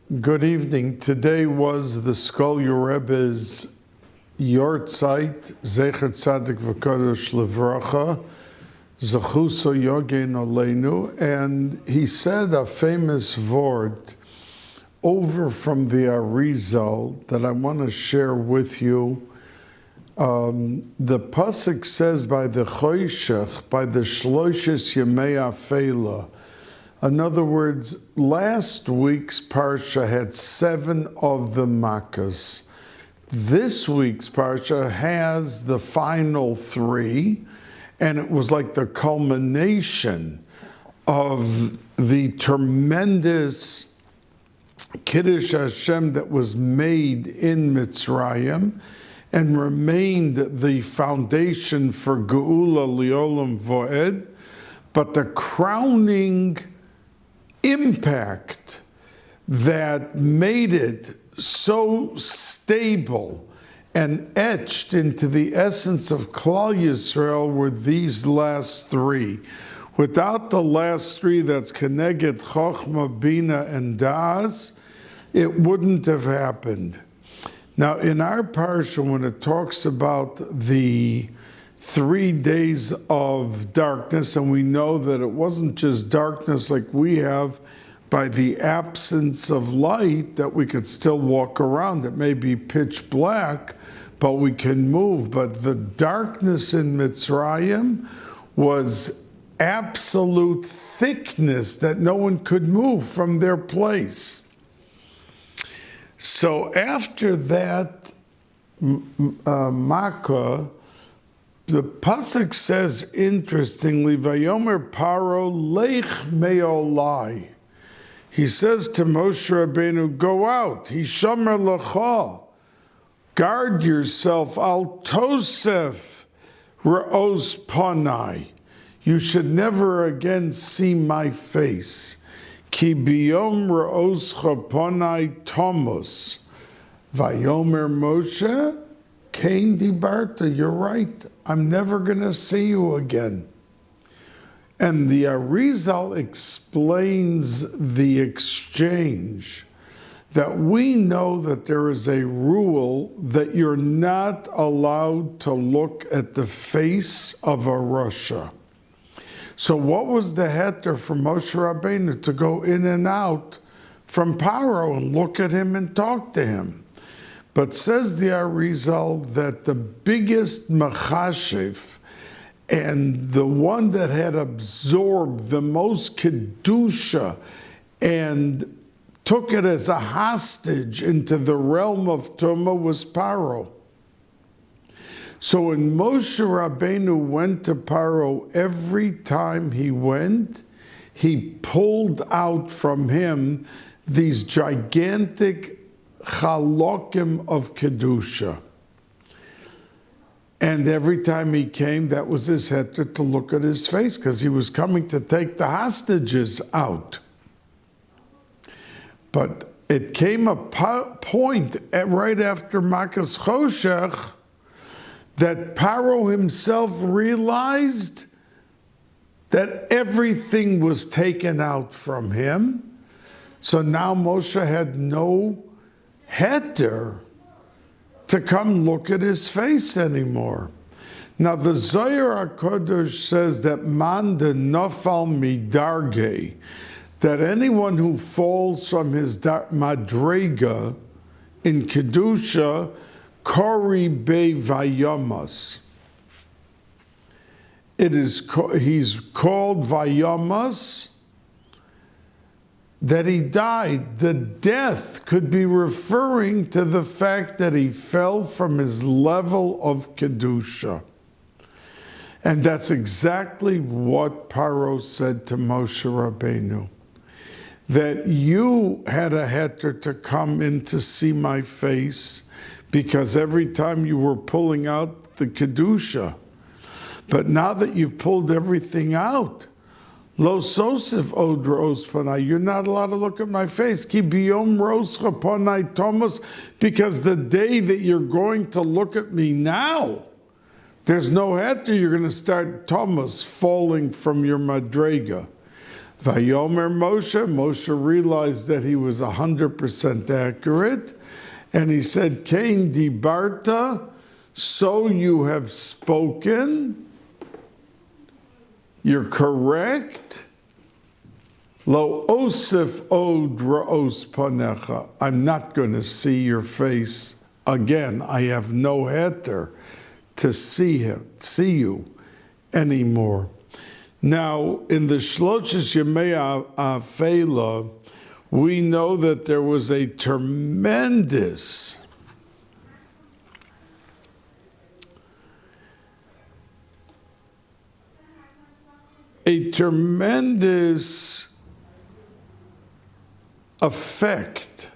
Good evening. Today was the Skolio Rebbe's Yortzeit, Zecher Tzadik V'Kodesh Levracha, Zechuso Yogein Oleinu, and he said a famous word over from the Arizal that I want to share with you. The pasuk says by the Choshech, by the Shloishes Yemei Afela. In other words, last week's parsha had 7 of the makkos. This week's parsha has the final 3, and it was like the culmination of the tremendous Kiddush Hashem that was made in Mitzrayim and remained the foundation for Geula Liolam Voed, but the crowning impact that made it so stable and etched into the essence of Klal Yisrael were these last 3. Without the last 3, that's Keneged, Chochma, Bina, and Das, it wouldn't have happened. Now, in our parsha, when it talks about the 3 days of darkness, and we know that it wasn't just darkness like we have by the absence of light, that we could still walk around. It may be pitch black, but we can move. But the darkness in Mitzrayim was absolute thickness that no one could move from their place. So after that Makkah, the pasuk says, interestingly, Vayomer Paro Lech Meolai. He says to Moshe Rabbeinu, go out, Hishomer Lecha, guard yourself, Al Tosef Re'os Panai. You should never again see my face. Ki biyom Re'oscha Panai Tomos. Vayomer Moshe, Kain Dibarta, you're right. I'm never going to see you again. And the Arizal explains the exchange, that we know that there is a rule that you're not allowed to look at the face of a Rasha. So what was the heter for Moshe Rabbeinu to go in and out from Paro and look at him and talk to him? But says the Arizal that the biggest machashev and the one that had absorbed the most kedusha and took it as a hostage into the realm of Tumah was Paro. So when Moshe Rabbeinu went to Paro, every time he went, he pulled out from him these gigantic chalokim of kedusha. And every time he came, that was his heter to look at his face, because he was coming to take the hostages out. But it came a point right after Makas Choshech that Paro himself realized that everything was taken out from him. So now Moshe had no heter to come look at his face anymore. Now the Zohar HaKadosh says that man de nafal midarge, that anyone who falls from his madrega in kedusha, kori be vayamas. He's called vayamas, that he died. The death could be referring to the fact that he fell from his level of Kedusha. And that's exactly what Paro said to Moshe Rabbeinu. That you had a heter to come in to see my face because every time you were pulling out the Kedusha. But now that you've pulled everything out, Lo sosif od ro'os panai. You're not allowed to look at my face. Ki biyom roscha panai Thomas, because the day that you're going to look at me now, there's no heter. You're going to start Thomas falling from your madrega. Vayomer Moshe realized that he was 100% accurate, and he said, Kain dibarta, so you have spoken, you're correct. Lo osif od ra'os panecha, I'm not going to see your face again. I have no heter to see you anymore. Now, in the Shloshes Yemei Afela, we know that there was a tremendous effect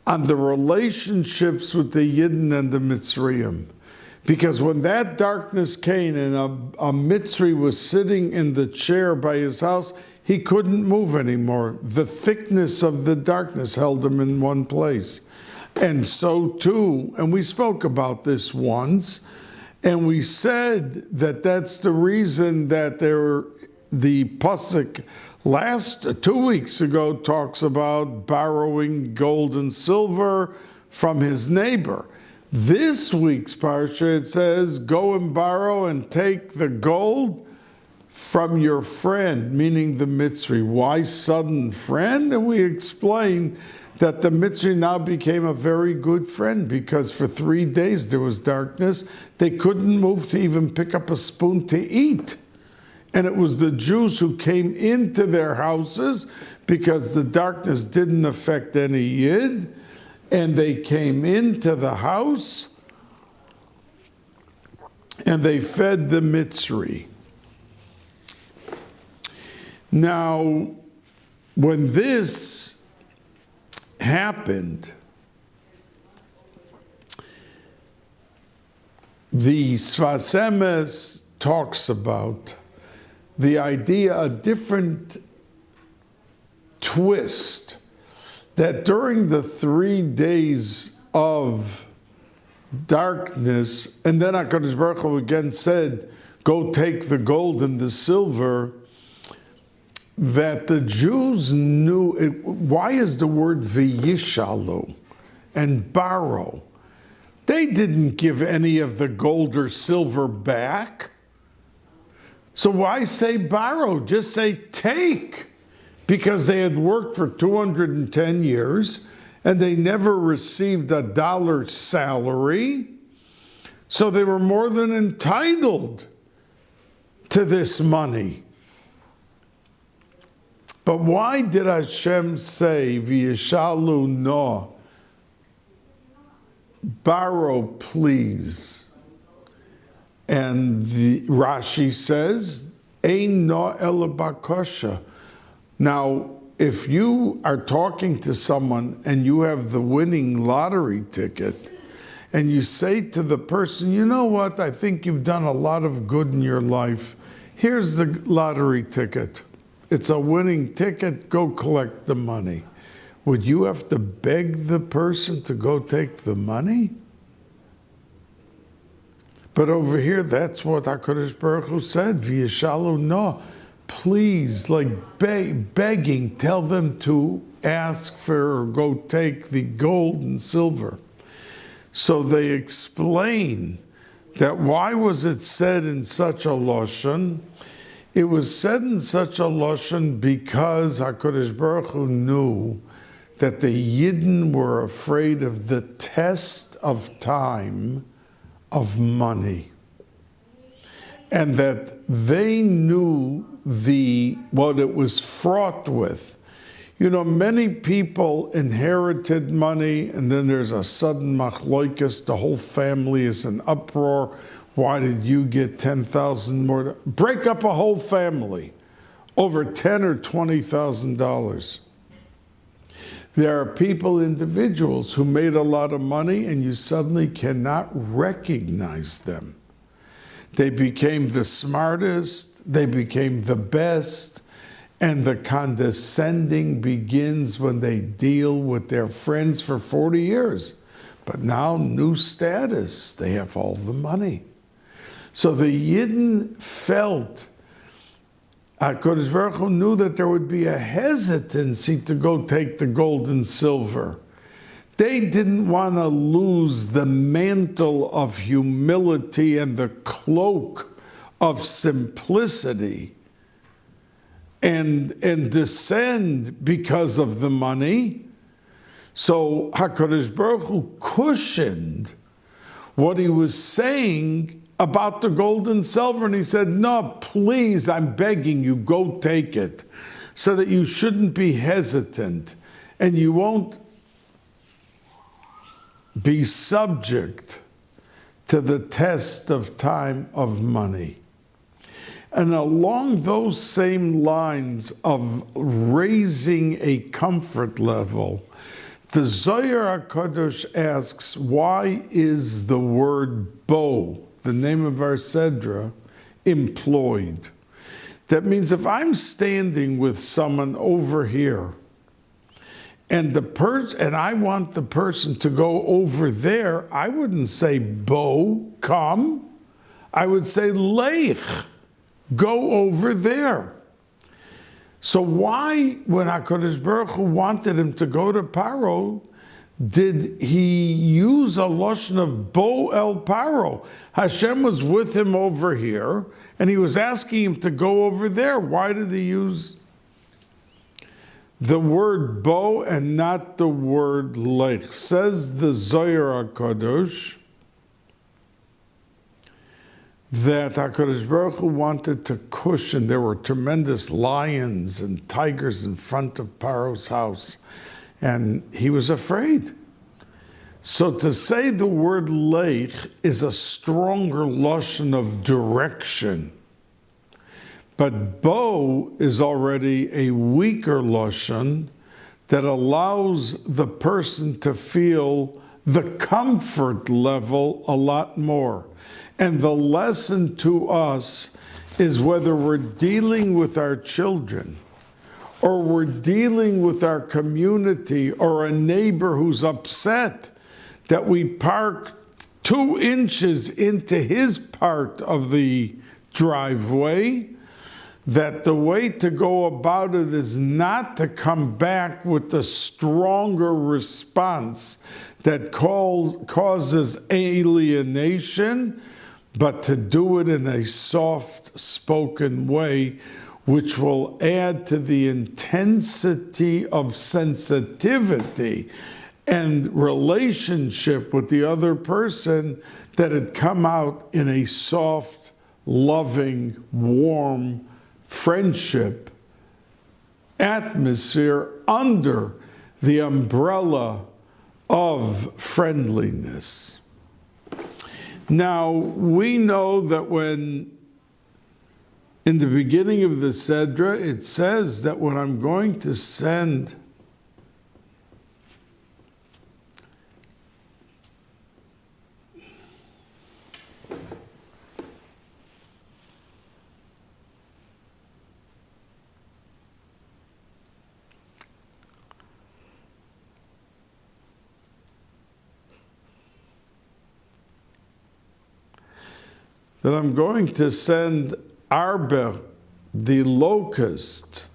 on the relationships with the Yidden and the Mitzrayim. Because when that darkness came and a Mitzri was sitting in the chair by his house, he couldn't move anymore. The thickness of the darkness held him in one place. And so too, and we spoke about this once, and we said that that's the reason that the Pasuk last 2 weeks ago talks about borrowing gold and silver from his neighbor. This week's parsha, it says, go and borrow and take the gold from your friend, meaning the Mitzri. Why sudden friend? And we explained that the Mitzri now became a very good friend because for 3 days there was darkness. They couldn't move to even pick up a spoon to eat. And it was the Jews who came into their houses because the darkness didn't affect any Yid. And they came into the house and they fed the Mitzri. Now, when this happened, the Sfas Emes talks about the idea, a different twist, that during the 3 days of darkness, and then HaKadosh Baruch Hu again said, go take the gold and the silver, that the Jews knew, why is the word v'yishalu and borrow? They didn't give any of the gold or silver back. So why say borrow? Just say take. Because they had worked for 210 years and they never received a dollar salary. So they were more than entitled to this money. But why did Hashem say, V'yishalu no, borrow please? And Rashi says, Ein no ela bakosha. Now, if you are talking to someone and you have the winning lottery ticket, and you say to the person, you know what, I think you've done a lot of good in your life. Here's the lottery ticket. It's a winning ticket, go collect the money. Would you have to beg the person to go take the money? But over here, that's what HaKadosh Baruch Hu said, V'yishalu no. Please, like begging, tell them to ask for or go take the gold and silver. So they explain that why was it said in such a lashon? It was said in such a lashon because HaKadosh Baruch Hu knew that the Yidden were afraid of the test of time of money. And that they knew what it was fraught with. You know, many people inherited money, and then there's a sudden machloikas, the whole family is in uproar. Why did you get 10,000 more? Break up a whole family over $10,000 or $20,000. There are people, individuals, who made a lot of money, and you suddenly cannot recognize them. They became the smartest, they became the best, and the condescending begins when they deal with their friends for 40 years. But now, new status, they have all the money. So the Yidden felt HaKadosh Baruch Hu knew that there would be a hesitancy to go take the gold and silver. They didn't want to lose the mantle of humility and the cloak of simplicity and descend because of the money. So HaKadosh Baruch Hu cushioned what he was saying about the gold and silver, and he said, no, please, I'm begging you, go take it, so that you shouldn't be hesitant, and you won't be subject to the test of time of money. And along those same lines of raising a comfort level, the Zohar HaKadosh asks, why is the word bo, the name of our Sedra, employed? That means if I'm standing with someone over here, and I want the person to go over there, I wouldn't say bo, come. I would say leich, go over there. So why, when HaKadosh Baruch Hu wanted him to go to Paro, did he use a lashon of bo el Paro? Hashem was with him over here, and he was asking him to go over there. Why did he use the word bo and not the word lech? Says the Zohar HaKadosh that HaKadosh Baruch Hu wanted to cushion. There were tremendous lions and tigers in front of Paro's house, and he was afraid. So to say the word lech is a stronger lashon of direction. But bo is already a weaker lashon that allows the person to feel the comfort level a lot more. And the lesson to us is whether we're dealing with our children, or we're dealing with our community, or a neighbor who's upset that we park 2 inches into his part of the driveway, that the way to go about it is not to come back with the stronger response that causes alienation, but to do it in a soft-spoken way, which will add to the intensity of sensitivity and relationship with the other person, that it come out in a soft, loving, warm friendship atmosphere under the umbrella of friendliness. Now, we know that when, in the beginning of the Sedra, it says that when I'm going to send that I'm going to send Arber, the locust,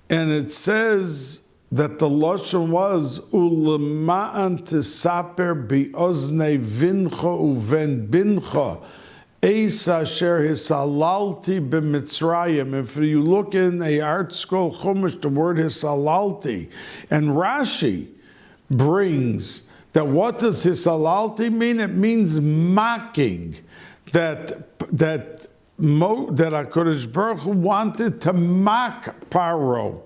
and it says that the lashon was ulema'an tisaper bi'oznei vincha uven bincha eis asher hisalalti b'mitzrayim. If you look in a art scroll chumash, the word hisalalti, and Rashi brings that what does hisalalti mean? It means mocking. That HaKadosh Baruch Hu wanted to mock Paro.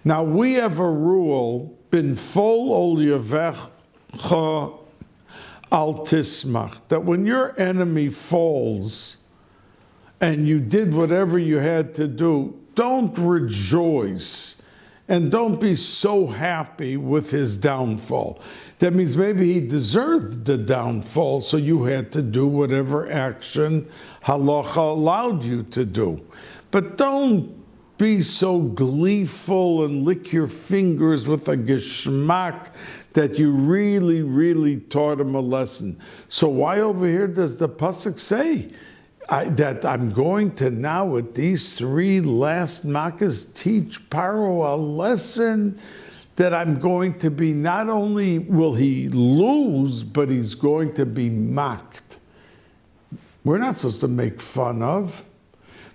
Now we have a rule, bin fol ol yavecha al tismach, that when your enemy falls and you did whatever you had to do, don't rejoice and don't be so happy with his downfall. That means maybe he deserved the downfall, so you had to do whatever action halacha allowed you to do. But don't be so gleeful and lick your fingers with a geschmack that you really, really taught him a lesson. So why over here does the pasuk say, that I'm going to now with these 3 last makas teach Paro a lesson that I'm going to be, not only will he lose, but he's going to be mocked. We're not supposed to make fun of.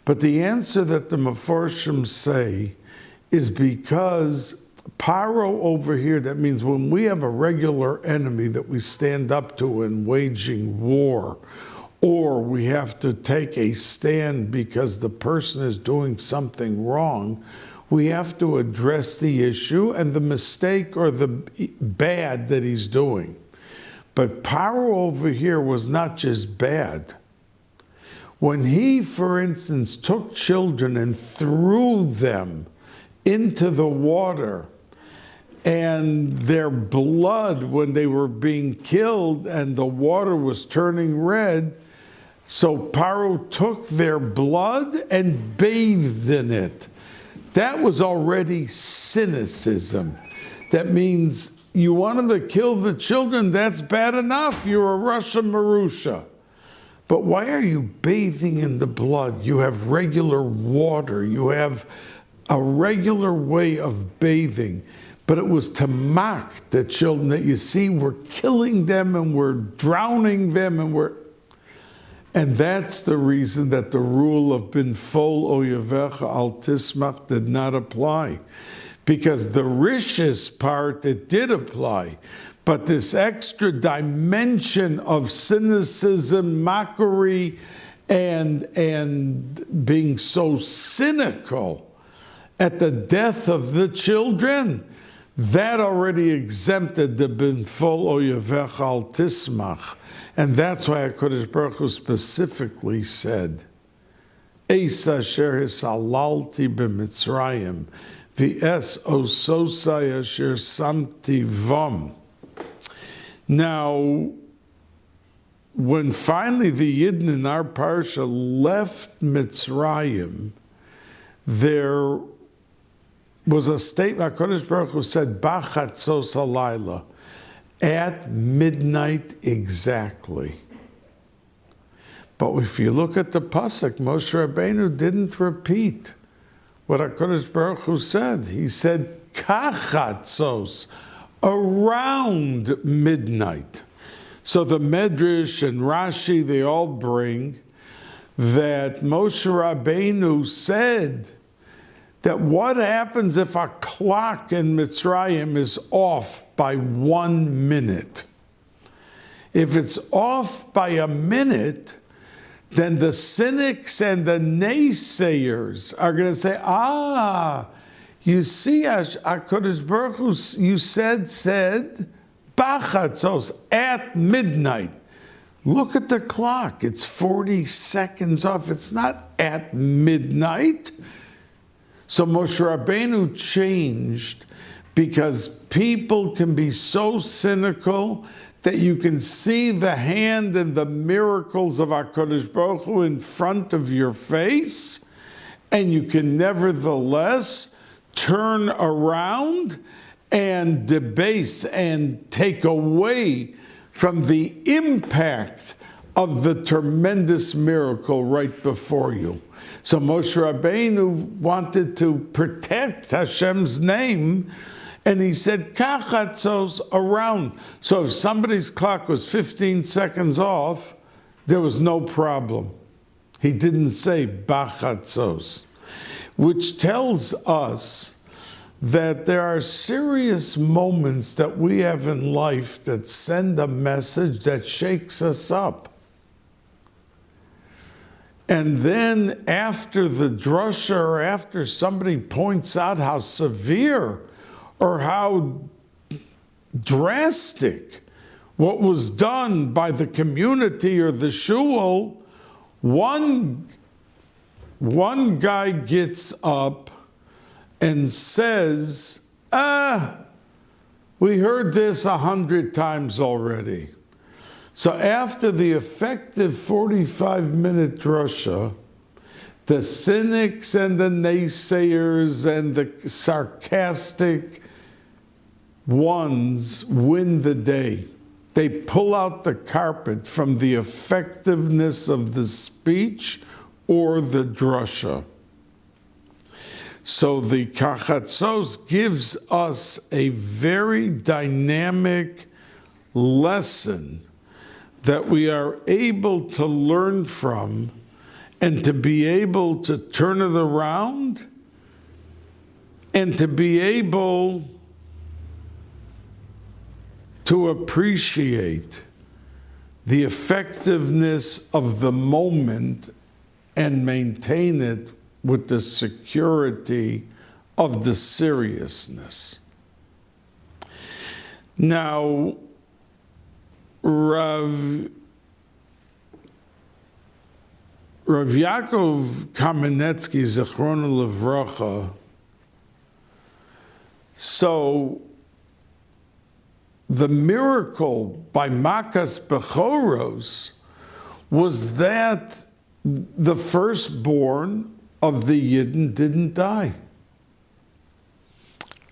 But the answer that the Meforshim say is because Paro over here, that means when we have a regular enemy that we stand up to in waging war, or we have to take a stand because the person is doing something wrong, we have to address the issue and the mistake or the bad that he's doing. But Paro over here was not just bad. When he, for instance, took children and threw them into the water, and their blood, when they were being killed and the water was turning red, so Paro took their blood and bathed in it. That was already cynicism. That means you wanted to kill the children, that's bad enough. You're a Russia Marusha. But why are you bathing in the blood? You have regular water. You have a regular way of bathing. But it was to mock the children that you see we're killing them and we're drowning them and that's the reason that the rule of bin fol oyevecha al tismach did not apply. Because the rishis part, it did apply. But this extra dimension of cynicism, mockery, and being so cynical at the death of the children, that already exempted the bin fol oyevecha al tismach. And that's why HaKadosh Baruch Hu specifically said, Eis asher hisalalti b'Mitzrayim, v'es ososai asher samti vam. Now, when finally the Yidden in our parsha left Mitzrayim, there was a statement, HaKadosh Baruch Hu said, Bachatzos halayla, at midnight exactly. But if you look at the pasuk, Moshe Rabbeinu didn't repeat what HaKadosh Baruch Hu said. He said, Kachatzos, around midnight. So the Medrash and Rashi, they all bring that Moshe Rabbeinu said that what happens if a clock in Mitzrayim is off by 1 minute? If it's off by a minute, then the cynics and the naysayers are going to say, you see, HaKadosh Baruch Hu, you said, Bachatzos, at midnight. Look at the clock. It's 40 seconds off. It's not at midnight. So Moshe Rabbeinu changed because people can be so cynical that you can see the hand and the miracles of HaKadosh Baruch Hu in front of your face, and you can nevertheless turn around and debase and take away from the impact of the tremendous miracle right before you. So Moshe Rabbeinu wanted to protect Hashem's name, and he said, Kachatzos, around. So if somebody's clock was 15 seconds off, there was no problem. He didn't say Bachatzos, which tells us that there are serious moments that we have in life that send a message that shakes us up. And then after the drasha, or after somebody points out how severe or how drastic what was done by the community or the shul, one guy gets up and says, we heard this 100 times already. So after the effective 45-minute drasha, the cynics and the naysayers and the sarcastic ones win the day. They pull out the carpet from the effectiveness of the speech or the drasha. So the Kachatzos gives us a very dynamic lesson that we are able to learn from and to be able to turn it around and to be able to appreciate the effectiveness of the moment and maintain it with the security of the seriousness. Now, Rav Yaakov Kamenetsky, Zechrono Livracha, so the miracle by Makas Bechoros was that the firstborn of the Yidden didn't die.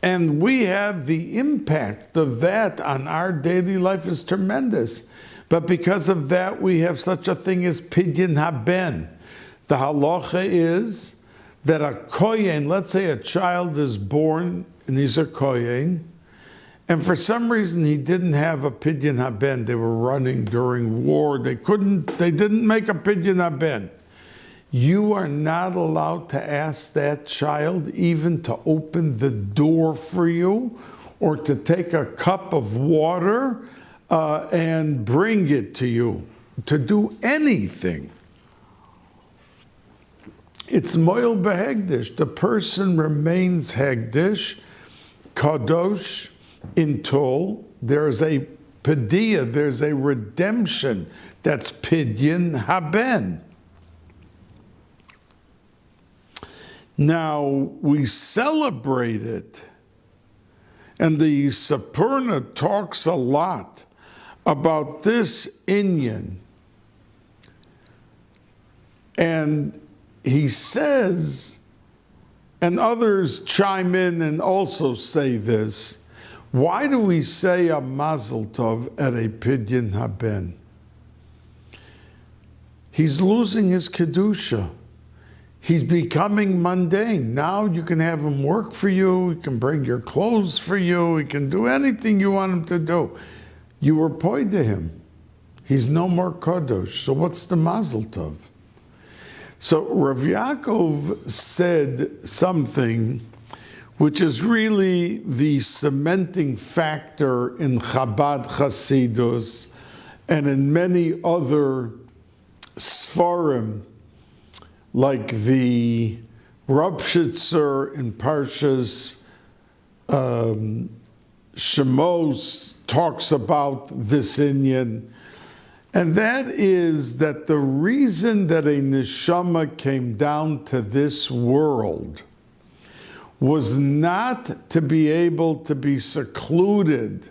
And we have the impact of that on our daily life is tremendous. But because of that, we have such a thing as Pidyon Haben. The halacha is that a kohen, let's say a child is born, and he's a kohen, and for some reason he didn't have a Pidyon Haben. They were running during war. They didn't make a Pidyon Haben. You are not allowed to ask that child even to open the door for you or to take a cup of water and bring it to you, to do anything. It's moil behegdish. The person remains hegdish, kadosh, in tol. There's a pedia, there's a redemption. That's pidyon haben. Now, we celebrate it, and the Sapurna talks a lot about this inyan. And he says, and others chime in and also say this, why do we say a mazel tov at a pidyon haben? He's losing his kedusha. He's becoming mundane. Now you can have him work for you. He can bring your clothes for you. He can do anything you want him to do. You were poid to him. He's no more kadosh. So what's the mazel tov? So Rav Yaakov said something which is really the cementing factor in Chabad Chasidus and in many other Sfarim, like the Rabshitzer in Parshas Shemos talks about this inyan, and that is that the reason that a neshama came down to this world was not to be able to be secluded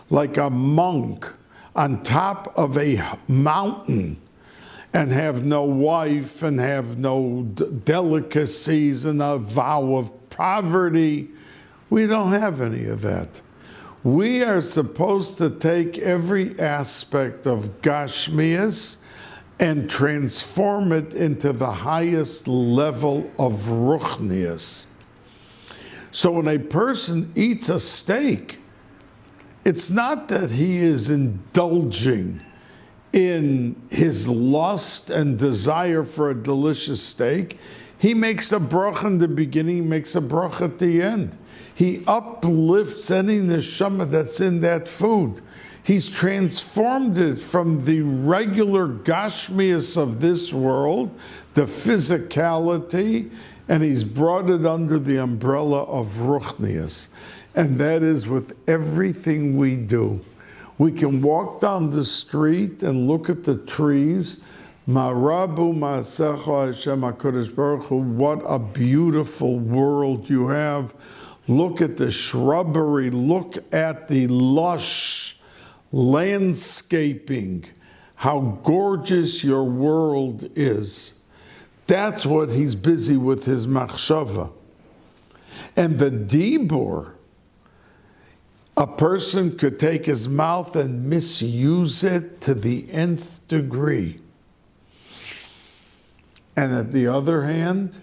like a monk on top of a mountain and have no wife and have no delicacies and a vow of poverty. We don't have any of that. We are supposed to take every aspect of Gashmias and transform it into the highest level of Ruchnias. So when a person eats a steak, it's not that he is indulging in his lust and desire for a delicious steak. He makes a bracha in the beginning, makes a bracha at the end. He uplifts any neshama that's in that food. He's transformed it from the regular gashmias of this world, the physicality, and he's brought it under the umbrella of ruchnias. And that is with everything we do. We can walk down the street and look at the trees. Ma'rabu ma'asecha Hashem HaKadosh Baruch Hu, what a beautiful world you have. Look at the shrubbery, look at the lush landscaping, how gorgeous your world is. That's what he's busy with his machshava. And the dibur, A person could take his mouth and misuse it to the nth degree. And at the other hand,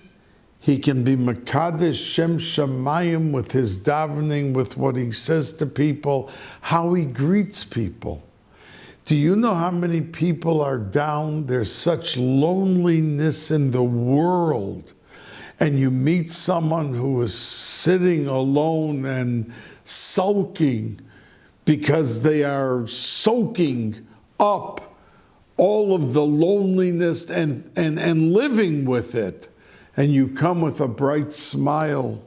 he can be Mekadesh Shem Shamayim with his davening, with what he says to people, how he greets people. Do you know how many people are down? There's such loneliness in the world. And you meet someone who is sitting alone and sulking because they are soaking up all of the loneliness and living with it. And you come with a bright smile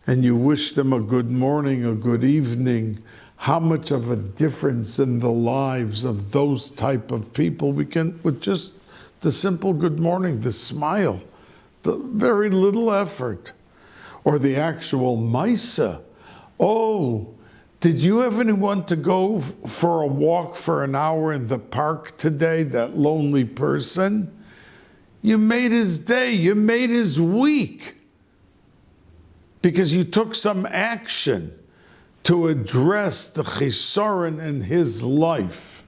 and you wish them a good morning, a good evening. How much of a difference in the lives of those type of people we can, with just the simple good morning, the smile, the very little effort, or the actual Maisa. Oh, did you have anyone to go for a walk for an hour in the park today, that lonely person? You made his day, you made his week, because you took some action to address the chisaron in his life.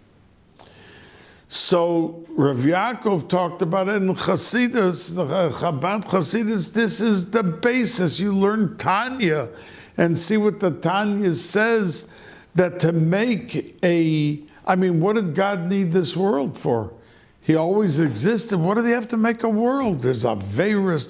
So Rav Yaakov talked about it in Chassidus, Chabad Chassidus. This is the basis. You learn Tanya and see what the Tanya says, that to make what did God need this world for? He always existed. What do they have to make a world? There's a virus,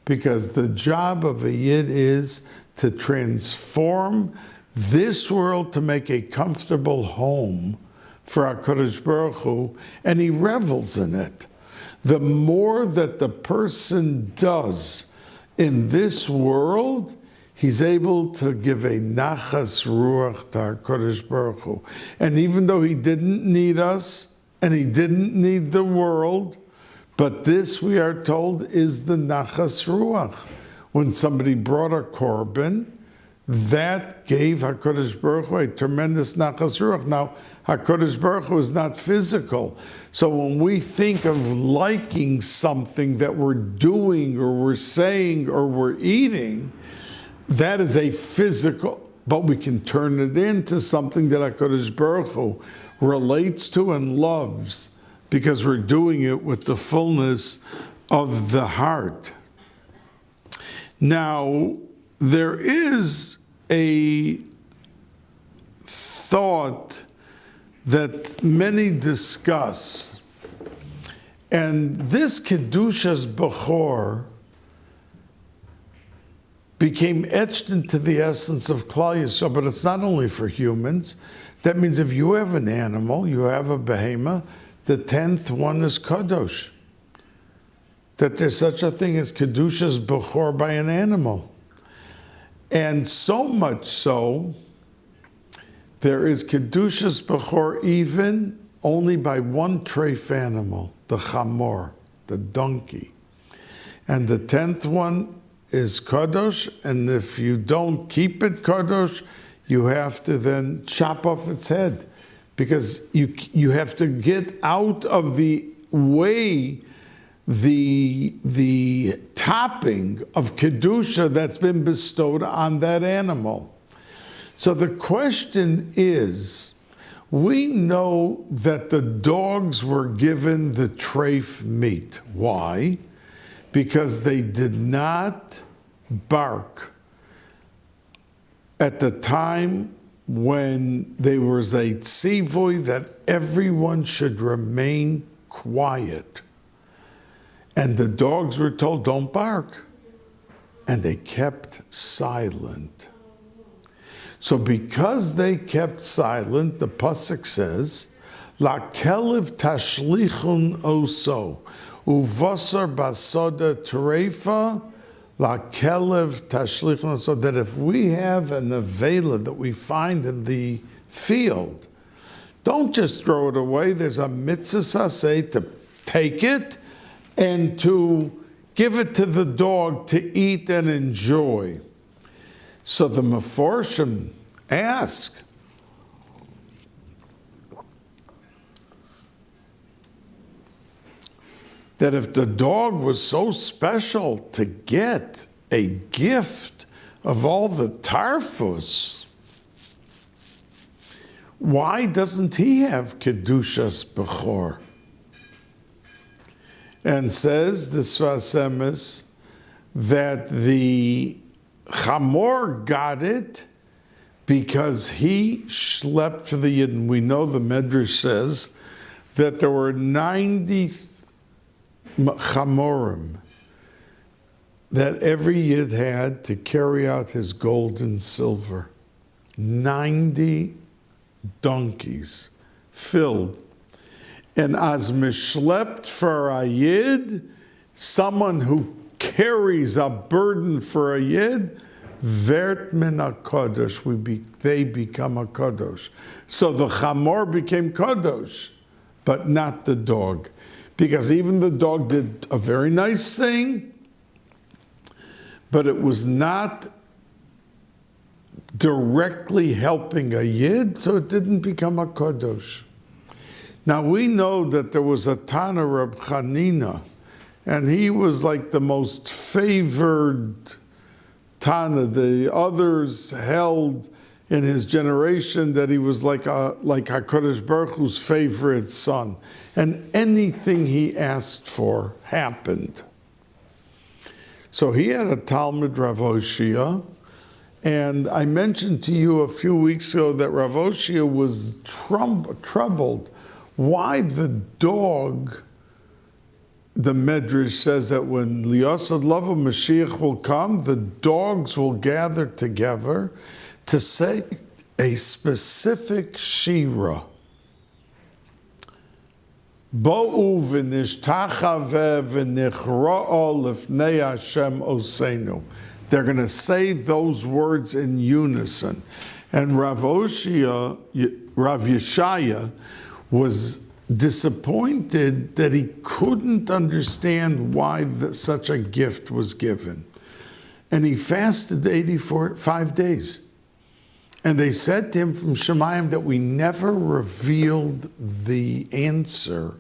because the job of a Yid is to transform this world to make a comfortable home for HaKadosh Baruch Hu, and he revels in it. The more that the person does in this world, he's able to give a nachas ruach to HaKadosh Baruch Hu. And even though he didn't need us, and he didn't need the world, but this, we are told, is the nachas ruach. When somebody brought a korban, that gave HaKadosh Baruch Hu a tremendous nachas ruach. Now, HaKadosh Baruch Hu is not physical. So when we think of liking something that we're doing or we're saying or we're eating, that is a physical, but we can turn it into something that HaKadosh Baruch Hu relates to and loves, because we're doing it with the fullness of the heart. Now, there is a thought that many discuss, and this Kedushas Bechor became etched into the essence of Klal Yisrael, but it's not only for humans. That means if you have an animal, you have a behemoth, the 10th one is Kadosh. That there's such a thing as Kedushas Bechor by an animal. And so much so, there is Kedushas Bechor even only by one treif animal, the chamor, the donkey. And the 10th one is Kadosh, and if you don't keep it Kadosh, you have to then chop off its head, because you have to get out of the way the topping of Kedusha that's been bestowed on that animal. So the question is, we know that the dogs were given the treif meat. Why? Because they did not bark at the time when there was a tzivui that everyone should remain quiet. And the dogs were told, don't bark. And they kept silent. So because they kept silent, the pasuk says, La kelev tashlichun oso, uvasar basoda terefa, La kelev tashlichun oso, that if we have an avela that we find in the field, don't just throw it away. There's a mitzvah saseh to take it and to give it to the dog to eat and enjoy. So the Meforshim ask, that if the dog was so special to get a gift of all the tarfus, Why doesn't he have Kedushas Bechor? And says the Sfas Emes that the Chamor got it because he schlepped for the Yidden. We know the Medrash says that there were 90 Chamorim that every Yid had to carry out his gold and silver. 90 donkeys filled. And as mishlept for a Yid, someone who carries a burden for a Yid, Vert min HaKadosh, they become a Kadosh. So the Chamor became Kadosh, but not the dog. Because even the dog did a very nice thing, but it was not directly helping a Yid, so it didn't become a Kadosh. Now we know that there was a Tana Reb Chanina, and he was like the most favored Tana. The others held in his generation that he was like HaKadosh Baruch Hu's favorite son. And anything he asked for happened. So he had a Talmud Rav Hoshea, and I mentioned to you a few weeks ago that Rav Hoshea was troubled. Why the dog? The Medrash says that when Liasad Lava Mashiach will come, the dogs will gather together to say a specific shira. Bo'u v'nishtachave v'nichra'o lifnei Hashem osenu. They're going to say those words in unison. And Rav Yeshaya was disappointed that he couldn't understand why such a gift was given. And he fasted 5 days. And they said to him from Shemayim that we never revealed the answer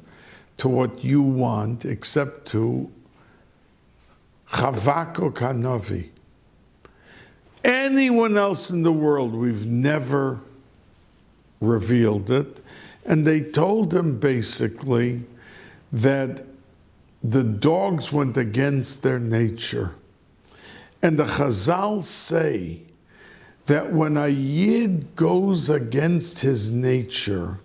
to what you want except to Chavako Kanavi. Anyone else in the world, we've never revealed it. And they told him basically that the dogs went against their nature. And the Chazal say that when a Yid goes against his nature,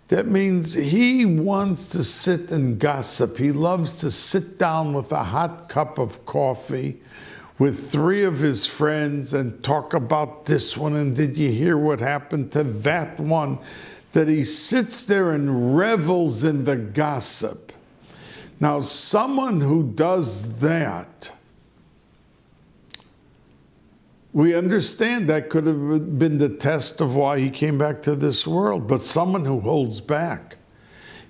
that means he wants to sit and gossip. He loves to sit down with a hot cup of coffee with 3 of his friends and talk about this one, and did you hear what happened to that one? That he sits there and revels in the gossip. Now, someone who does that, we understand that could have been the test of why he came back to this world, but someone who holds back,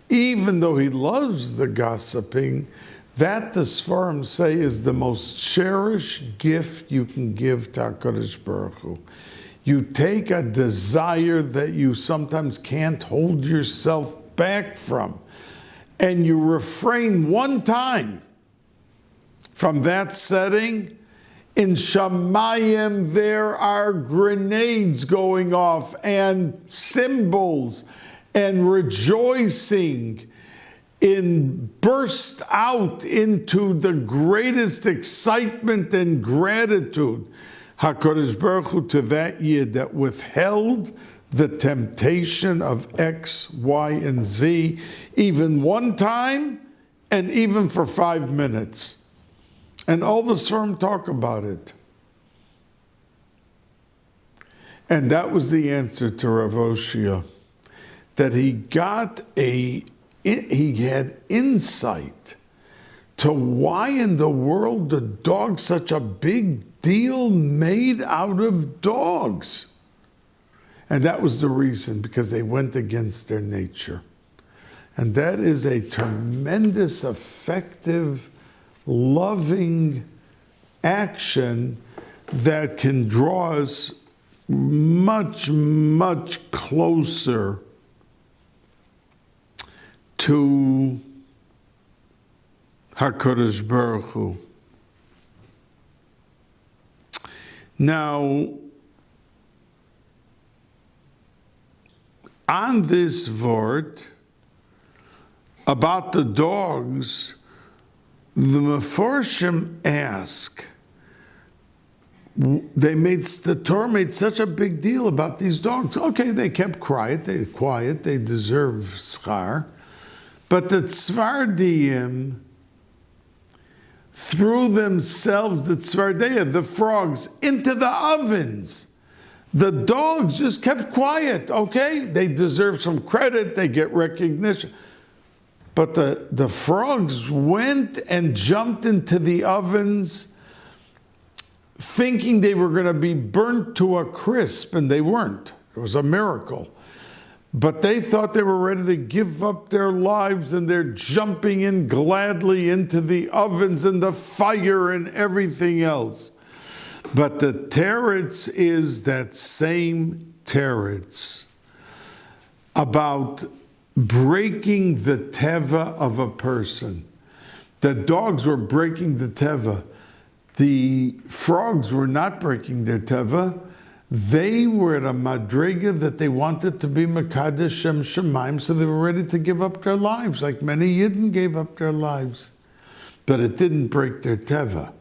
even though he loves the gossiping, that the Sfarim say is the most cherished gift you can give to HaKadosh Baruch Hu. You take a desire that you sometimes can't hold yourself back from, and you refrain one time from that setting. In Shamayim, there are grenades going off and cymbals and rejoicing burst out into the greatest excitement and gratitude. HaKadosh Baruch Hu to that Yid that withheld the temptation of X, Y, and Z, even one time, and even for 5 minutes. And all the Sfarim talk about it. And that was the answer to Rav Hoshea, that he had insight to why in the world the dog's such a big deal made out of dogs. And that was the reason, because they went against their nature. And that is a tremendous, effective, loving action that can draw us much, much closer to HaKadosh Baruch Hu. Now, on this vort about the dogs, the Meforshim ask, the Torah made such a big deal about these dogs. Okay, they kept quiet, they deserve schar. But the Tzvardim threw themselves, the Tzvardeya, the frogs, into the ovens. The dogs just kept quiet, okay? They deserve some credit, they get recognition. But the frogs went and jumped into the ovens thinking they were going to be burnt to a crisp, and they weren't. It was a miracle. But they thought they were ready to give up their lives, and they're jumping in gladly into the ovens and the fire and everything else. But the teretz is that same teretz about breaking the teva of a person. The dogs were breaking the teva. The frogs were not breaking their teva. They were at a madriga that they wanted to be Mekadesh Shem Shemaim, so they were ready to give up their lives, like many Yidden gave up their lives. But it didn't break their teva.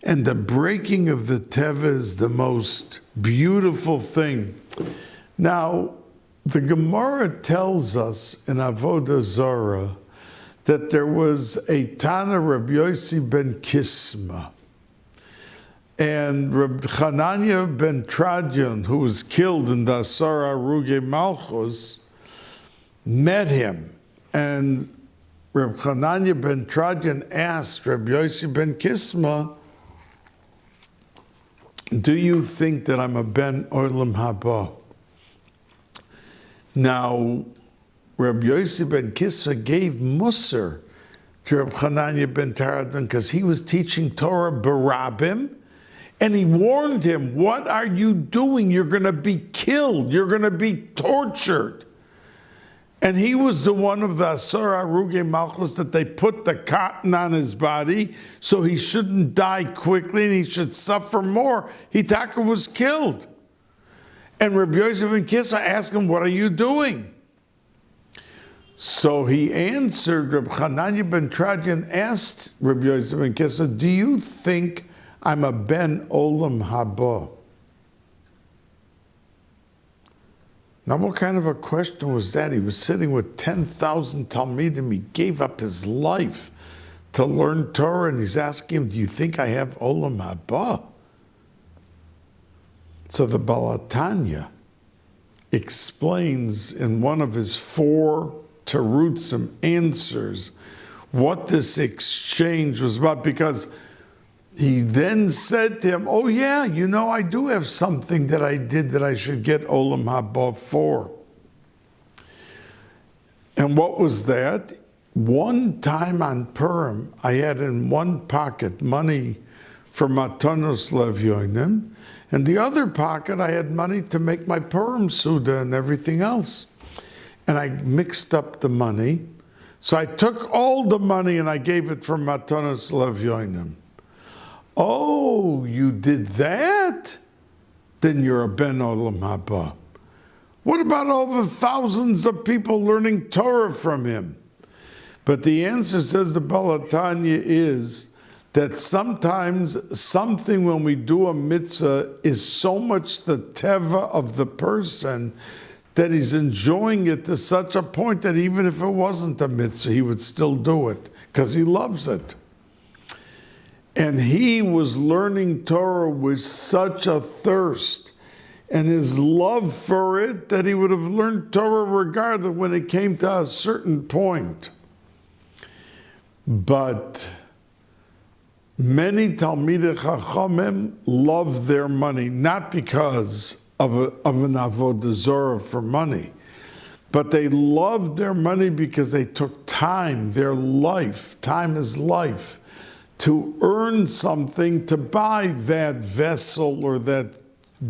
And the breaking of the teva is the most beautiful thing. Now, the Gemara tells us in Avodah Zarah that there was a Tana Rabbi Yossi ben Kisma, and Rabbi Hanania ben Tradion, who was killed in the Asara Ruge Malchus, met him. And Rabbi Hanania ben Tradion asked Rabbi Yossi ben Kisma, do you think that I'm a ben Olam Haba? Now, Rabbi Yossi ben Kisma gave Musar to Rabbi Hanania ben Tradion because he was teaching Torah Barabim, and he warned him, what are you doing? You're going to be killed. You're going to be tortured. And he was the one of the Asara Aruge Malchus that they put the cotton on his body so he shouldn't die quickly and he should suffer more. Hitaka was killed. And Rabbi Yosef ben Kisma asked him, what are you doing? So he answered, Rabbi Hanania ben Tradion asked Rabbi Yosef ben Kisma, do you think I'm a ben Olam Haba? Now, what kind of a question was that? He was sitting with 10,000 Talmidim. He gave up his life to learn Torah, and he's asking him, do you think I have Olam Haba? So the Balatanya explains in one of his 4 Terutzim answers what this exchange was about, because he then said to him, oh yeah, you know, I do have something that I did that I should get Olam Haba for. And what was that? One time on Purim, I had in one pocket money for Matanos Levyonim, and the other pocket I had money to make my Purim Suda and everything else. And I mixed up the money. So I took all the money and I gave it for Matanos Levyonim. Oh, you did that? Then you're a ben Olam Haba. What about all the thousands of people learning Torah from him? But the answer, says the Balatanya, is that sometimes something when we do a mitzvah is so much the teva of the person that he's enjoying it to such a point that even if it wasn't a mitzvah, he would still do it because he loves it. And he was learning Torah with such a thirst and his love for it that he would have learned Torah regardless when it came to a certain point. But many Talmidei Chachamim love their money, not because of an avodah zarah for money, but they loved their money because they took time, their life, time is life, to earn something, to buy that vessel or that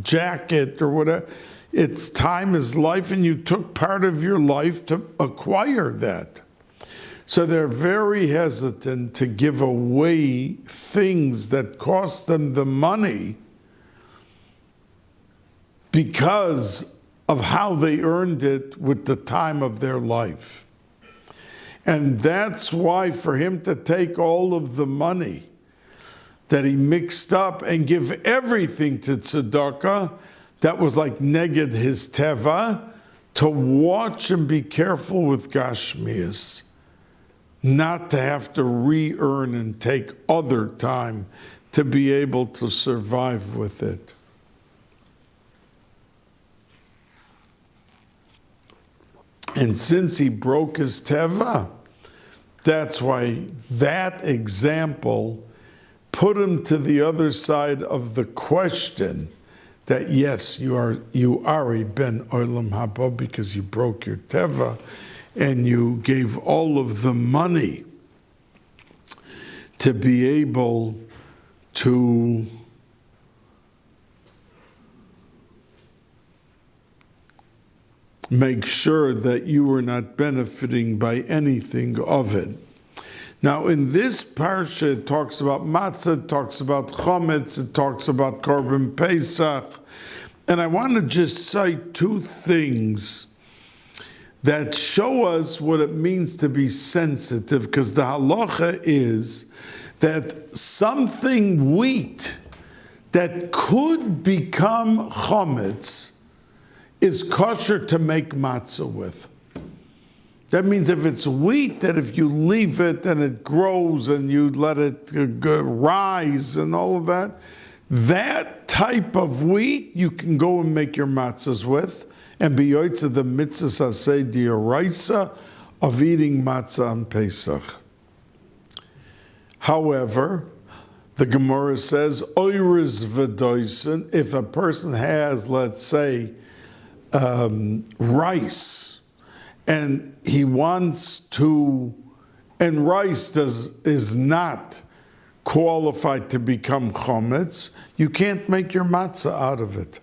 jacket or whatever. It's time is life, and you took part of your life to acquire that. So they're very hesitant to give away things that cost them the money because of how they earned it with the time of their life. And that's why for him to take all of the money that he mixed up and give everything to tzedakah, that was like neged his teva, to watch and be careful with gashmias, not to have to re-earn and take other time to be able to survive with it. And since he broke his teva, that's why that example put him to the other side of the question that yes, you are a ben olam haba because you broke your teva and you gave all of the money to be able to make sure that you were not benefiting by anything of it. Now, in this parsha, it talks about matzah, it talks about chometz, it talks about korban pesach, and I want to just cite two things that show us what it means to be sensitive, because the halacha is that something wheat that could become chometz is kosher to make matzah with. That means if it's wheat, that if you leave it and it grows and you let it rise and all of that, that type of wheat you can go and make your matzahs with and be yotzeh the mitzvah aseh d'oraisa of eating matzah on Pesach. However, the Gemara says, oiris v'doisen, if a person has, let's say, rice, and he wants to, and rice is not qualified to become chometz, you can't make your matzah out of it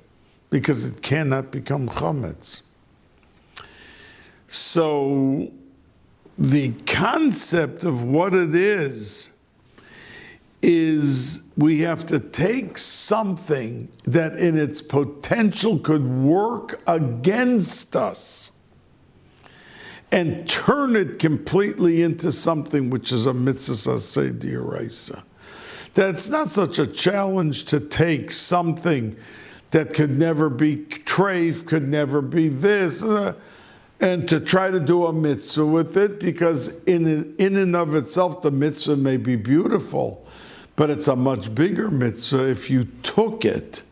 because it cannot become chometz. So the concept of what it is we have to take something that in its potential could work against us and turn it completely into something which is a mitzvah aseh d'oraisa. That's not such a challenge to take something that could never be treif, could never be this, and to try to do a mitzvah with it, because in and of itself the mitzvah may be beautiful, but it's a much bigger mitzvah if you took it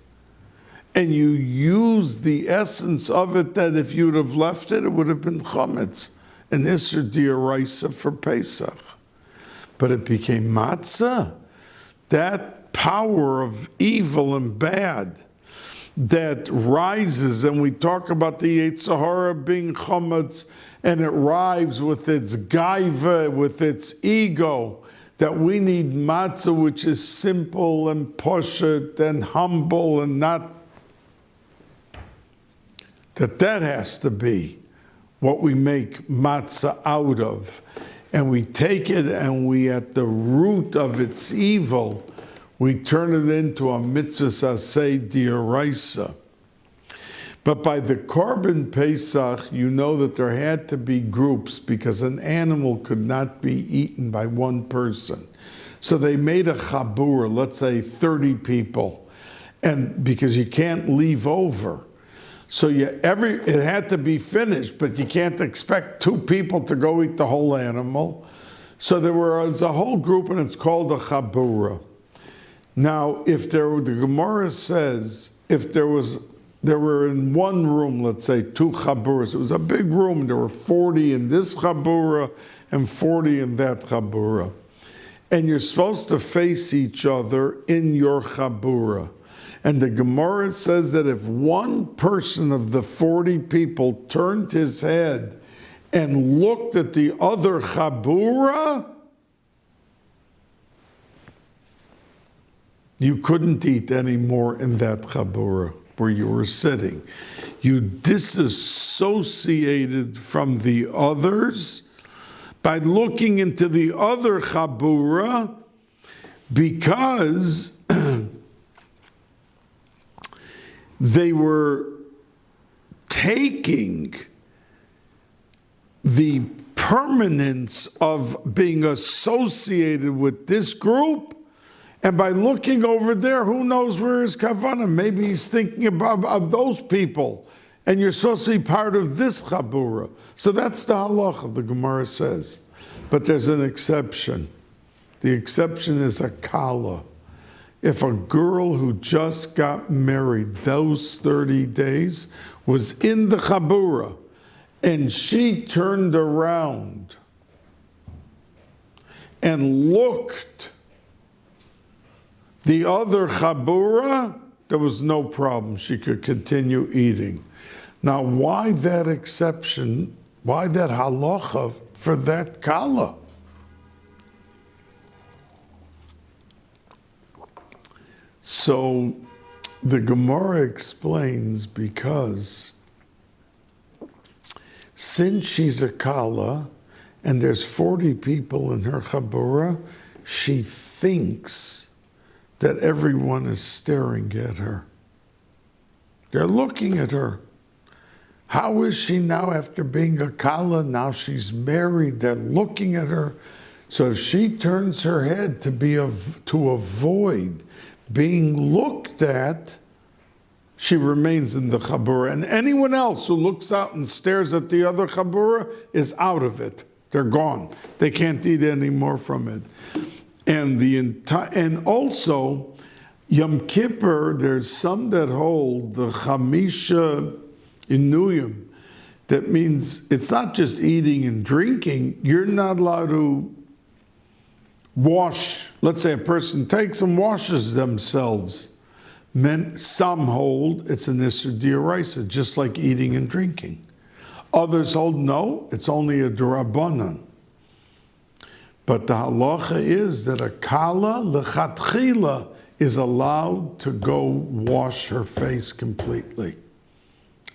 and you use the essence of it, that if you'd have left it, it would have been chometz, an isur d'oraisa for Pesach. But it became matzah. That power of evil and bad that rises, and we talk about the Yetzer Hara being chometz, and it rives with its gaiva, with its ego, that we need matzah which is simple and poshet and humble and not that has to be what we make matzah out of. And we take it and we, at the root of its evil, we turn it into a mitzvah aseh d'oraisa. But by the korban Pesach, you know that there had to be groups because an animal could not be eaten by one person. So they made a chabura, let's say 30 people, and because you can't leave over. So it had to be finished, but you can't expect two people to go eat the whole animal. So there was a whole group, and it's called a chabura. Now, the Gemara says, if there were in one room, let's say 2 chaburas, it was a big room, there were 40 in this chabura and 40 in that chabura. And you're supposed to face each other in your chabura. And the Gemara says that if one person of the 40 people turned his head and looked at the other chabura, you couldn't eat anymore in that chabura where you were sitting. You disassociated from the others by looking into the other chabura, because they were taking the permanence of being associated with this group, and by looking over there, who knows where his kavanah? Maybe he's thinking of those people, and you're supposed to be part of this chabura. So that's the halacha, the Gemara says. But there's an exception. The exception is a kala. If a girl who just got married those 30 days was in the chabura, and she turned around and looked the other chabura, there was no problem. She could continue eating. Now, why that exception? Why that halacha for that kala? So the Gemara explains, because since she's a kala and there's 40 people in her chabura, she thinks that everyone is staring at her. They're looking at her. How is she now after being a kala? Now she's married. They're looking at her. So if she turns her head to avoid being looked at, she remains in the chabura. And anyone else who looks out and stares at the other chabura is out of it. They're gone. They can't eat any more from it. And also, Yom Kippur, there's some that hold the Chamisha Inuyim. That means it's not just eating and drinking. You're not allowed to wash. Let's say a person takes and washes themselves. Some hold it's an Isser D'Oraisa, just like eating and drinking. Others hold no, it's only a D'Rabbanan. But the halacha is that a kala lechatchila is allowed to go wash her face completely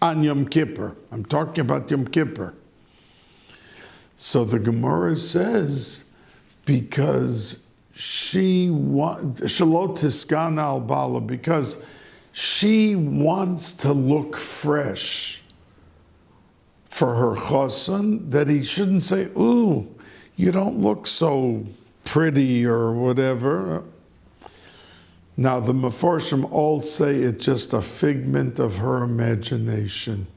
on Yom Kippur. I'm talking about Yom Kippur. So the Gemara says, because shalot tiskana al bala, because she wants to look fresh for her chosan, that he shouldn't say, ooh, you don't look so pretty or whatever. Now the Meforshim all say it's just a figment of her imagination.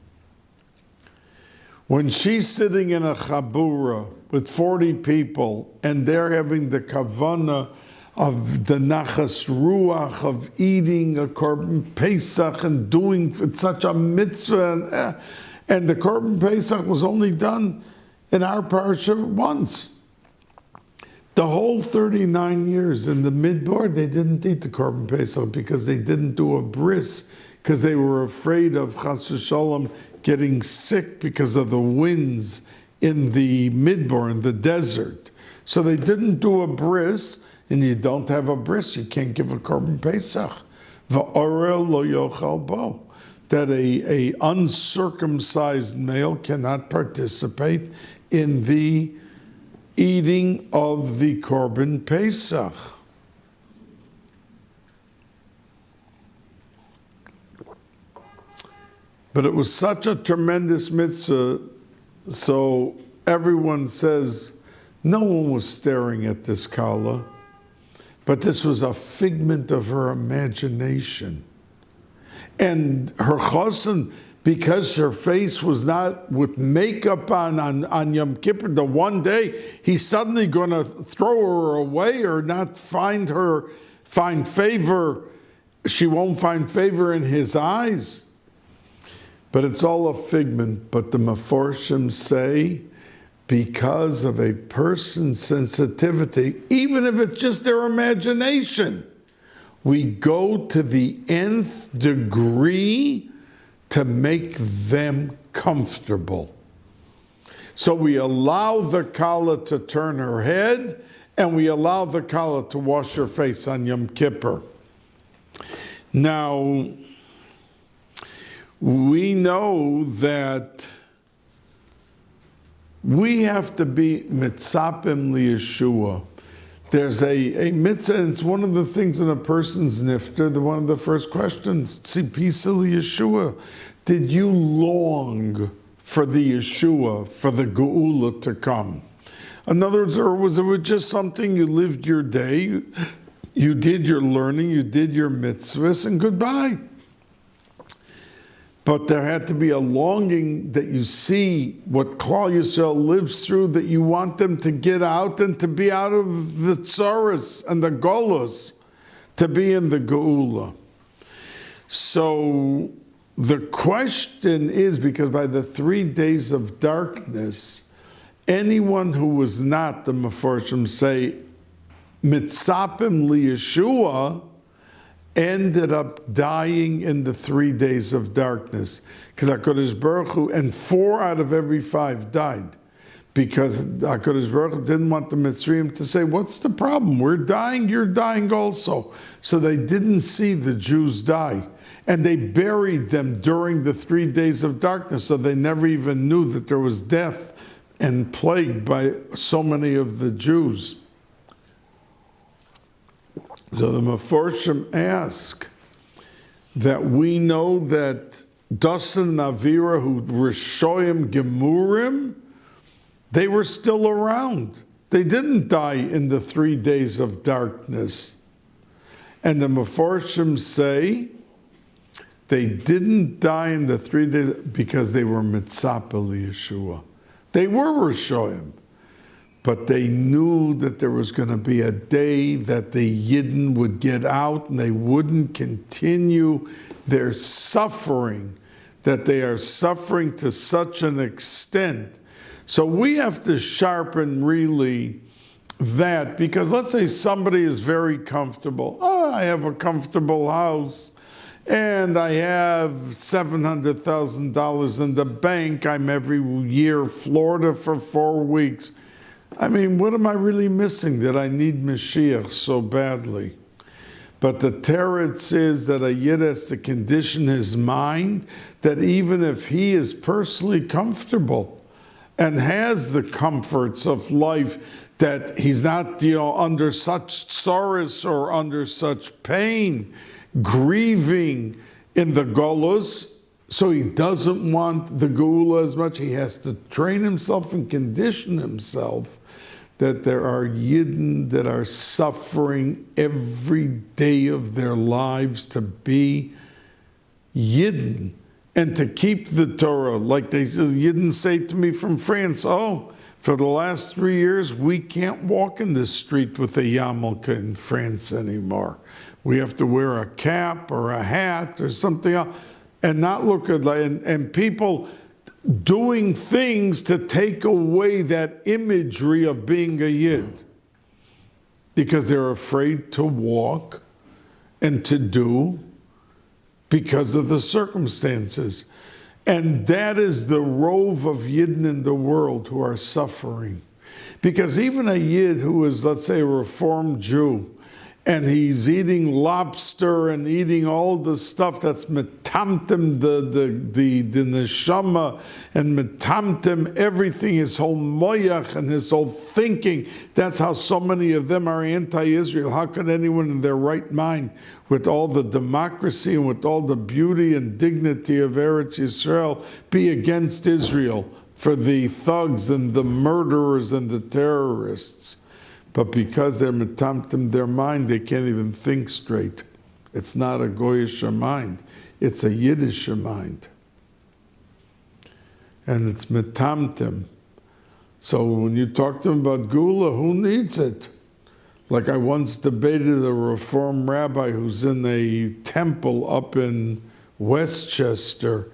When she's sitting in a chabura with 40 people and they're having the kavanah of the nachas ruach, of eating a korban pesach and doing such a mitzvah, and the korban pesach was only done in our parsha once. The whole 39 years in the midbar, they didn't eat the korban pesach because they didn't do a bris, because they were afraid of chas v'shalom getting sick because of the winds in the midbar, in the desert. So they didn't do a bris, and you don't have a bris, you can't give a korban pesach. V'orel lo yochal bo. That a uncircumcised male cannot participate in the eating of the korban pesach. But it was such a tremendous mitzvah, so everyone says no one was staring at this kala, but this was a figment of her imagination. And her chosan, because her face was not with makeup on Yom Kippur, the one day he's suddenly going to throw her away or not find favor. She won't find favor in his eyes. But it's all a figment. But the Meforshim say, because of a person's sensitivity, even if it's just their imagination, we go to the nth degree to make them comfortable. So we allow the kala to turn her head, and we allow the kala to wash her face on Yom Kippur. Now, we know that we have to be mitzapim liyeshua, There's a mitzvah, and it's one of the things in a person's nifter, one of the first questions, Tzipisel Yeshua, did you long for the Yeshua, for the Geula to come? In other words, or was it just something you lived your day, you did your learning, you did your mitzvahs, and goodbye? But there had to be a longing that you see what Klal Yisrael lives through, that you want them to get out and to be out of the tzaras and the golos, to be in the geula. So the question is, because by the 3 days of darkness, anyone who was not, the Meforshim say, mitzapim li Yeshua, ended up dying in the 3 days of darkness. Because HaKadosh Baruch Hu, and 4 out of every 5 died. Because HaKadosh Baruch Hu didn't want the Mitzrayim to say, what's the problem? We're dying, you're dying also. So they didn't see the Jews die. And they buried them during the 3 days of darkness, so they never even knew that there was death and plague by so many of the Jews. So the Meforshim ask that we know that Dasan and Avira, who were Shoyim Gemurim, they were still around. They didn't die in the 3 days of darkness. And the Meforshim say they didn't die in the 3 days because they were Mitzapel Yeshua. They were Rishoyim. But they knew that there was going to be a day that the Yidden would get out and they wouldn't continue their suffering, that they are suffering to such an extent. So we have to sharpen really that, because let's say somebody is very comfortable. Oh, I have a comfortable house and I have $700,000 in the bank. I'm every year Florida for 4 weeks. I mean, what am I really missing that I need Mashiach so badly? But the teretz is that a Yid has to condition his mind that even if he is personally comfortable and has the comforts of life, that he's not, under such sorrows or under such pain, grieving in the golus, so he doesn't want the geula as much. He has to train himself and condition himself that there are Yidden that are suffering every day of their lives to be Yidden and to keep the Torah. Like they Yidden say to me from France, oh, for the last 3 years, we can't walk in this street with a yarmulke in France anymore. We have to wear a cap or a hat or something else and not look at and people doing things to take away that imagery of being a Yid, because they're afraid to walk and to do because of the circumstances. And that is the rove of Yidden in the world who are suffering. Because even a Yid who is, let's say, a Reformed Jew, and he's eating lobster and eating all the stuff that's metamtem, the neshama, and metamtem everything, his whole moyach and his whole thinking. That's how so many of them are anti-Israel. How could anyone in their right mind, with all the democracy and with all the beauty and dignity of Eretz Yisrael, be against Israel for the thugs and the murderers and the terrorists? But because they're metamtem their mind, they can't even think straight. It's not a Goyish mind. It's a Yiddish mind. And it's metamtem. So when you talk to them about Gula, who needs it? Like I once debated a Reform rabbi who's in a temple up in Westchester.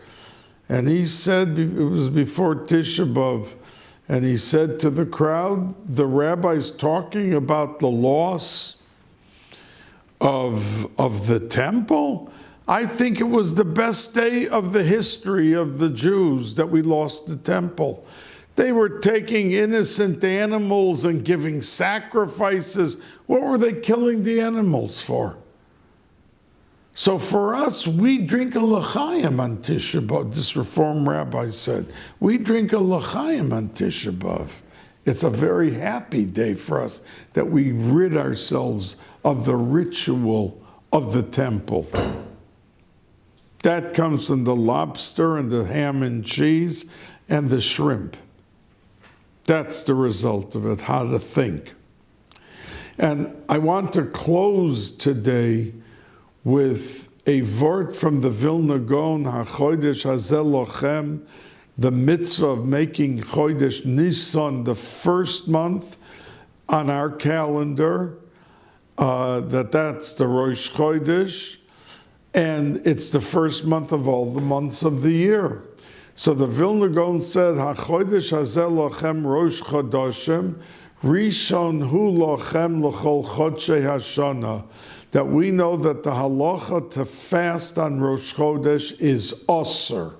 And he said, it was before Tisha B'Av, and he said to the crowd, the rabbi's talking about the loss of the temple. I think it was the best day of the history of the Jews that we lost the temple. They were taking innocent animals and giving sacrifices. What were they killing the animals for? So for us, we drink a l'chaim on Tisha B'Av. This Reform rabbi said, we drink a l'chaim on Tisha B'Av. It's a very happy day for us that we rid ourselves of the ritual of the temple. That comes from the lobster and the ham and cheese and the shrimp. That's the result of it, how to think. And I want to close today with a vort from the Vilna Gaon, HaChodesh Hazeh Lochem, the mitzvah of making Chodesh Nisan the first month on our calendar, that's the Rosh Chodesh, and it's the first month of all the months of the year. So the Vilna Gaon said, HaChodesh Hazeh Lochem Rosh Chodashim, Rishon Hu Lochem L'chol Chodshei Hashana, that we know that the halacha to fast on Rosh Chodesh is osir.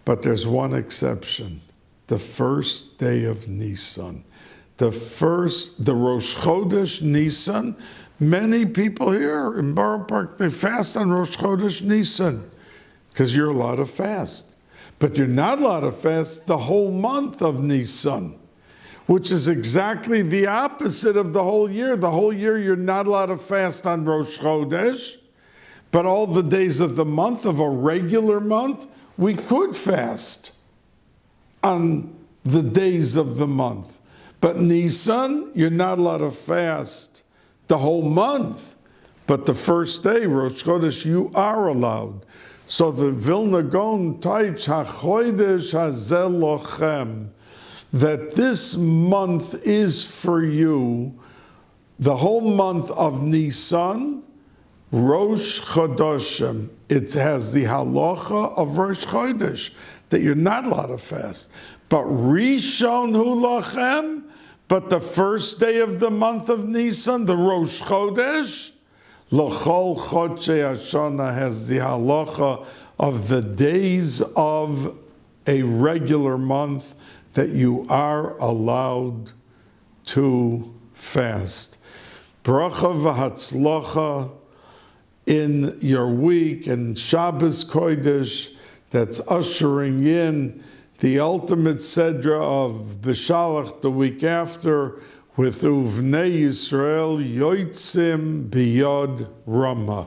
But there's one exception, the first day of Nisan. The Rosh Chodesh Nisan, many people here in Borough Park, they fast on Rosh Chodesh Nisan because you're allowed to fast. But you're not allowed to fast the whole month of Nisan, which is exactly the opposite of the whole year. The whole year you're not allowed to fast on Rosh Chodesh, but all the days of the month, of a regular month, we could fast on the days of the month. But Nisan, you're not allowed to fast the whole month. But the first day, Rosh Chodesh, you are allowed. So the Vilna Gaon Taich HaChodesh Hazeh Lochem, that this month is for you, the whole month of Nisan, Rosh Chodashim. It has the halacha of Rosh Chodesh, that you're not allowed to fast. But Rishon Hu Lachem, but the first day of the month of Nisan, the Rosh Chodesh, L'chol Chodshei Hashana has the halacha of the days of a regular month that you are allowed to fast. Bracha v'hatzlacha in your week, and Shabbos Kodesh, that's ushering in the ultimate Sedra of B'Shalach the week after, with Uvnei Yisrael Yoitzim Biyod Rama.